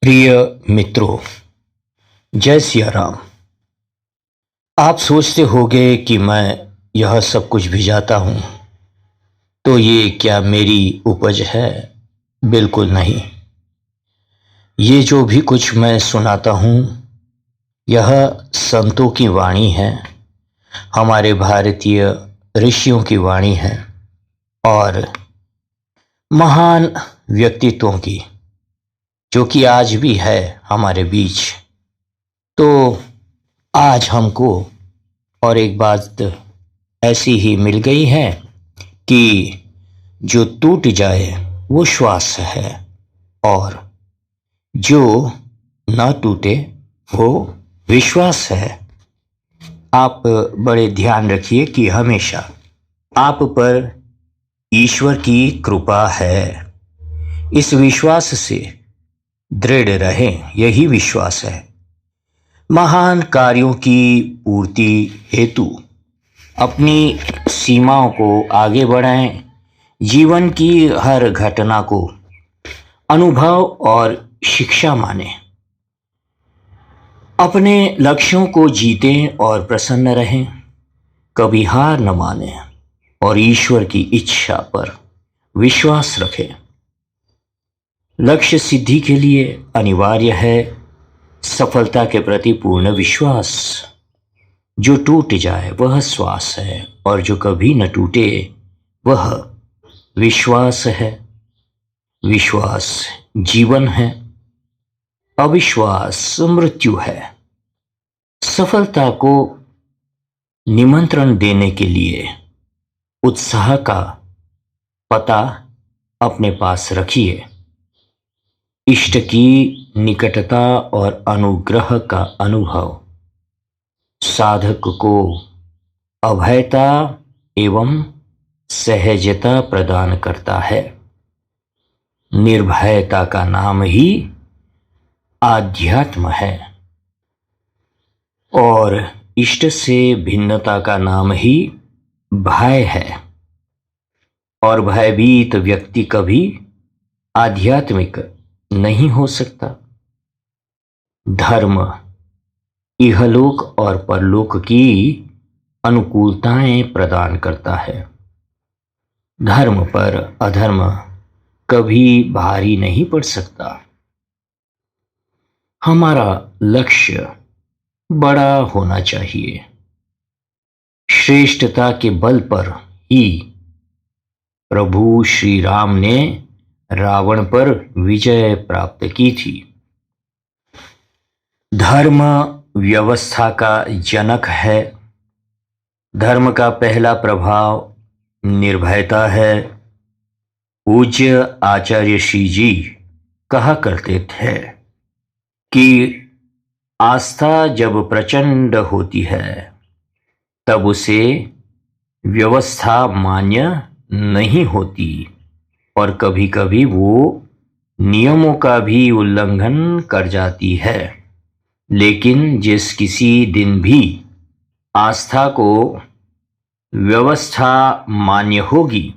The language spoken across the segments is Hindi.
प्रिय मित्रों, जय सिया राम। आप सोचते होंगे कि मैं यह सब कुछ भिजाता हूँ तो ये क्या मेरी उपज है? बिल्कुल नहीं। ये जो भी कुछ मैं सुनाता हूँ यह संतों की वाणी है, हमारे भारतीय ऋषियों की वाणी है और महान व्यक्तित्वों की, जो कि आज भी है हमारे बीच। तो आज हमको और एक बात ऐसी ही मिल गई है कि जो टूट जाए वो श्वास है और जो ना टूटे वो विश्वास है। आप बड़े ध्यान रखिए कि हमेशा आप पर ईश्वर की कृपा है। इस विश्वास से दृढ़ रहें, यही विश्वास है। महान कार्यों की पूर्ति हेतु अपनी सीमाओं को आगे बढ़ाएं। जीवन की हर घटना को अनुभव और शिक्षा मानें। अपने लक्ष्यों को जीतें और प्रसन्न रहें। कभी हार न मानें और ईश्वर की इच्छा पर विश्वास रखें। लक्ष्य सिद्धि के लिए अनिवार्य है सफलता के प्रति पूर्ण विश्वास। जो टूट जाए वह श्वास है और जो कभी न टूटे वह विश्वास है। विश्वास जीवन है, अविश्वास मृत्यु है। सफलता को निमंत्रण देने के लिए उत्साह का पता अपने पास रखिए। इष्ट की निकटता और अनुग्रह का अनुभव साधक को अभयता एवं सहजता प्रदान करता है। निर्भयता का नाम ही आध्यात्म है और इष्ट से भिन्नता का नाम ही भय है। और भयभीत व्यक्ति कभी आध्यात्मिक नहीं हो सकता। धर्म इहलोक और परलोक की अनुकूलताएं प्रदान करता है। धर्म पर अधर्म कभी भारी नहीं पड़ सकता। हमारा लक्ष्य बड़ा होना चाहिए। श्रेष्ठता के बल पर ही प्रभु श्री राम ने रावण पर विजय प्राप्त की थी। धर्म व्यवस्था का जनक है। धर्म का पहला प्रभाव निर्भयता है। पूज्य आचार्य श्री जी कहा करते थे कि आस्था जब प्रचंड होती है तब उसे व्यवस्था मान्य नहीं होती और कभी कभी वो नियमों का भी उल्लंघन कर जाती है। लेकिन जिस किसी दिन भी आस्था को व्यवस्था मान्य होगी,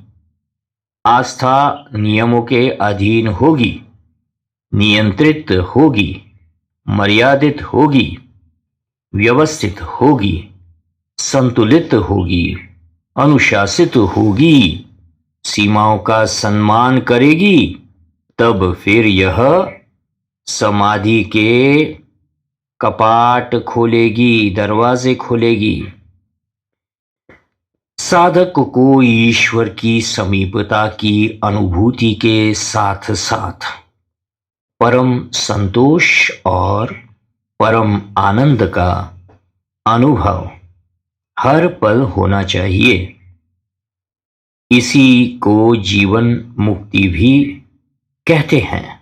आस्था नियमों के अधीन होगी, नियंत्रित होगी, मर्यादित होगी, व्यवस्थित होगी, संतुलित होगी, अनुशासित होगी, सीमाओं का सम्मान करेगी, तब फिर यह समाधि के कपाट खोलेगी, दरवाजे खोलेगी। साधक को ईश्वर की समीपता की अनुभूति के साथ साथ परम संतोष और परम आनंद का अनुभव हर पल होना चाहिए। इसी को जीवन मुक्ति भी कहते हैं।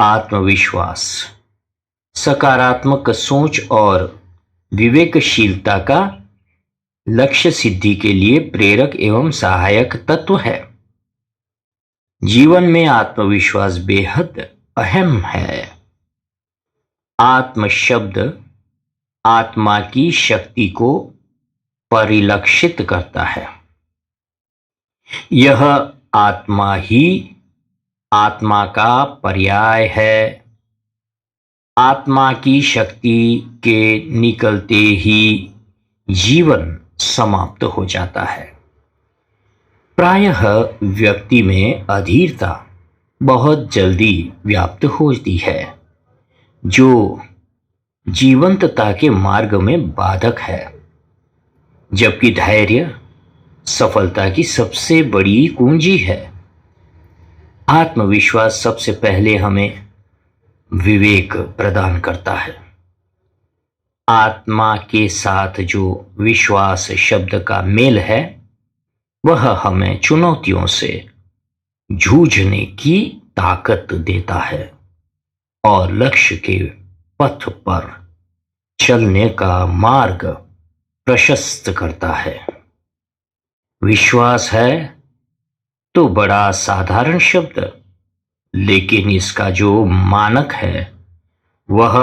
आत्मविश्वास, सकारात्मक सोच और विवेकशीलता का लक्ष्य सिद्धि के लिए प्रेरक एवं सहायक तत्व है। जीवन में आत्मविश्वास बेहद अहम है। आत्म शब्द आत्मा की शक्ति को परिलक्षित करता है। यह आत्मा ही आत्मा का पर्याय है। आत्मा की शक्ति के निकलते ही जीवन समाप्त हो जाता है। प्रायः व्यक्ति में अधीरता बहुत जल्दी व्याप्त होती है, जो जीवंतता के मार्ग में बाधक है, जबकि धैर्य सफलता की सबसे बड़ी कुंजी है। आत्मविश्वास सबसे पहले हमें विवेक प्रदान करता है। आत्मा के साथ जो विश्वास शब्द का मेल है, वह हमें चुनौतियों से जूझने की ताकत देता है और लक्ष्य के पथ पर चलने का मार्ग प्रशस्त करता है। विश्वास है तो बड़ा साधारण शब्द, लेकिन इसका जो मानक है वह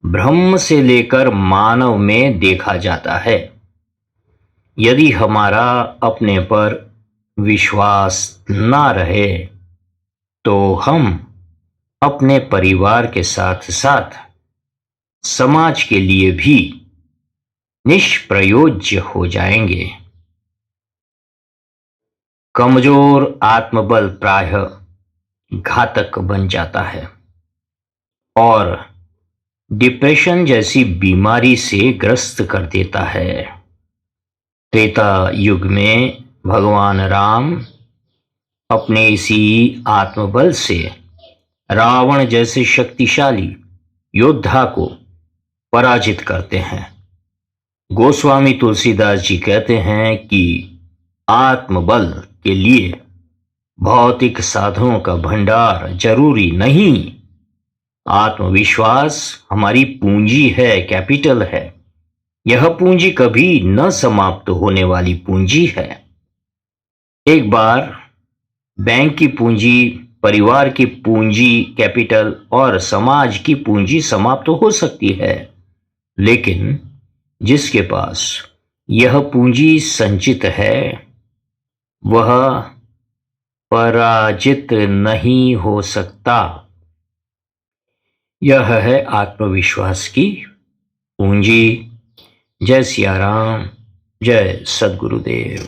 ब्रह्म से लेकर मानव में देखा जाता है। यदि हमारा अपने पर विश्वास ना रहे तो हम अपने परिवार के साथ साथ समाज के लिए भी निष्प्रयोज्य हो जाएंगे। कमजोर आत्मबल प्रायः घातक बन जाता है और डिप्रेशन जैसी बीमारी से ग्रस्त कर देता है। त्रेता युग में भगवान राम अपने इसी आत्मबल से रावण जैसे शक्तिशाली योद्धा को पराजित करते हैं। गोस्वामी तुलसीदास जी कहते हैं कि आत्मबल के लिए भौतिक साधनों का भंडार जरूरी नहीं। आत्मविश्वास हमारी पूंजी है, कैपिटल है। यह पूंजी कभी न समाप्त होने वाली पूंजी है। एक बार बैंक की पूंजी, परिवार की पूंजी, कैपिटल और समाज की पूंजी समाप्त हो सकती है, लेकिन जिसके पास यह पूंजी संचित है वह पराजित नहीं हो सकता। यह है आत्मविश्वास की पूंजी। जय सिया राम, जय सद्गुरुदेव।